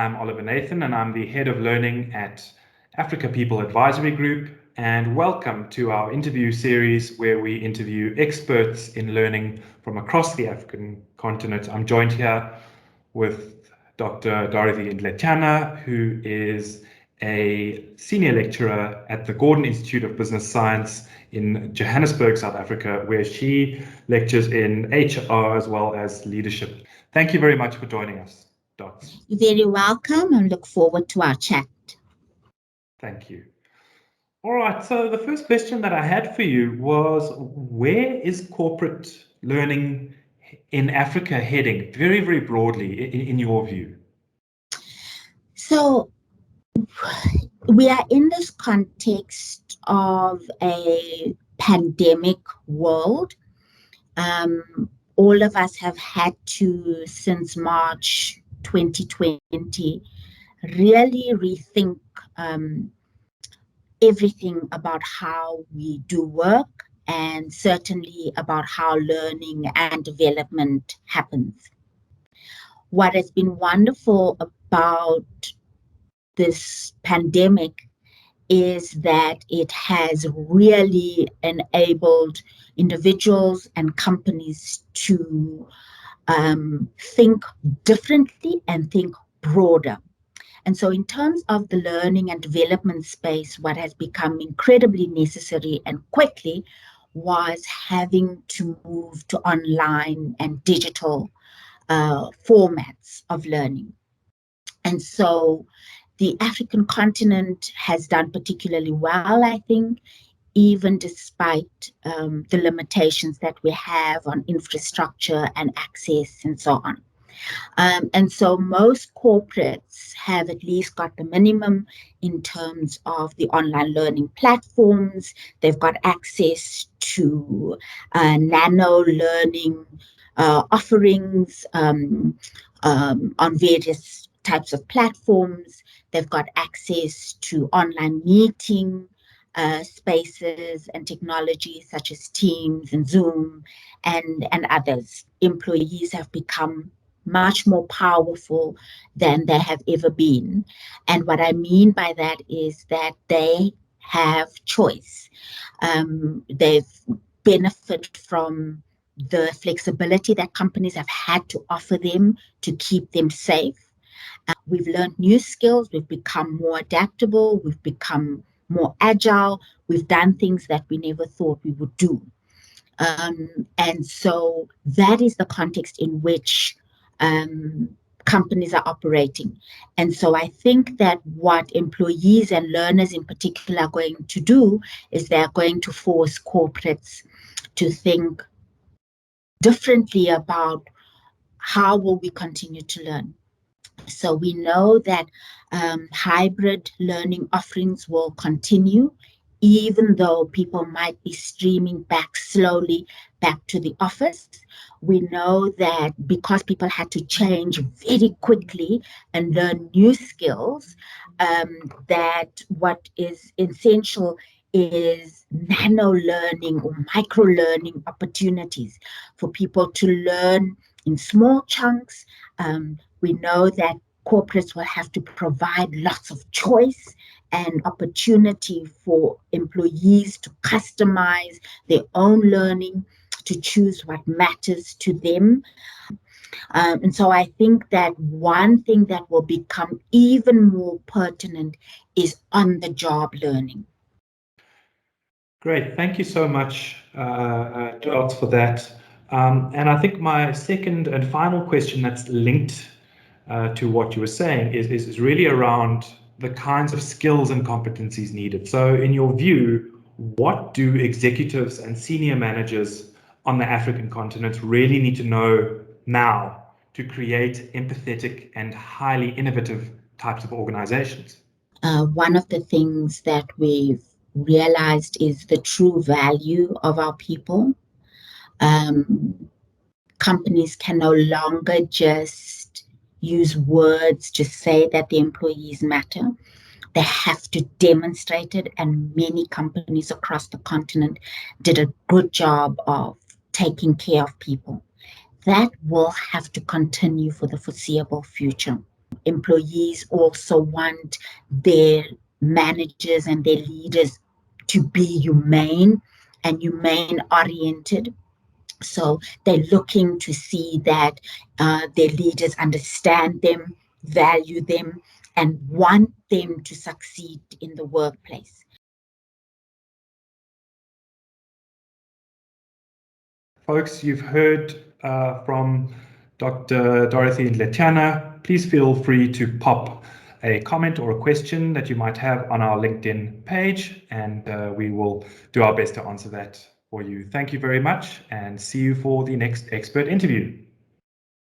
I'm Oliver Nathan, and I'm the Head of Learning at Africa People Advisory Group. And welcome to our interview series where we interview experts in learning from across the African continent. I'm joined here with Dr. Dorothy Ndletyana, who is a senior lecturer at the Gordon Institute of Business Science in Johannesburg, South Africa, where she lectures in HR as well as leadership. Thank you very much for joining us, Dots. You're very welcome and look forward to our chat. Thank you. All right, so the first question that I had for you was, where is corporate learning in Africa heading, very, very broadly, in your view? So we are in this context of a pandemic world. All of us have had to, since March 2020, really rethink everything about how we do work and certainly about how learning and development happens. What has been wonderful about this pandemic is that it has really enabled individuals and companies to think differently and think broader. And so in terms of the learning and development space, what has become incredibly necessary and quickly was having to move to online and digital formats of learning. And so the African continent has done particularly well, I think, even despite the limitations that we have on infrastructure and access and so on. And so most corporates have at least got the minimum in terms of the online learning platforms. They've got access to nano learning offerings on various types of platforms. They've got access to online meeting spaces and technologies such as Teams and Zoom and others. Employees have become much more powerful than they have ever been. And what I mean by that is that they have choice. They've benefited from the flexibility that companies have had to offer them to keep them safe. We've learned new skills, we've become more adaptable, we've become more agile, we've done things that we never thought we would do. And so that is the context in which companies are operating. And so I think that what employees and learners in particular are going to do is they're going to force corporates to think differently about how will we continue to learn. So we know that hybrid learning offerings will continue, even though people might be streaming back slowly back to the office. We know that because people had to change very quickly and learn new skills, that what is essential is nano learning or micro learning opportunities for people to learn in small chunks. We know that corporates will have to provide lots of choice and opportunity for employees to customize their own learning, to choose what matters to them. And so I think that one thing that will become even more pertinent is on-the-job learning. Great. Thank you so much, Dots, for that. And I think my second and final question that's linked to what you were saying is really around the kinds of skills and competencies needed. So in your view, what do executives and senior managers on the African continent really need to know now to create empathetic and highly innovative types of organizations? One of the things that we've realized is the true value of our people. Companies can no longer just use words to say that the employees matter. They have to demonstrate it, and many companies across the continent did a good job of taking care of people. That will have to continue for the foreseeable future. employees also want their managers and their leaders to be humane and humane oriented. So they're looking to see that their leaders understand them, value them, and want them to succeed in the workplace. Folks, you've heard from Dr. Dorothy Ndletyana. Please feel free to pop a comment or a question that you might have on our LinkedIn page, and we will do our best to answer that for you. Thank you very much, and see you for the next expert interview.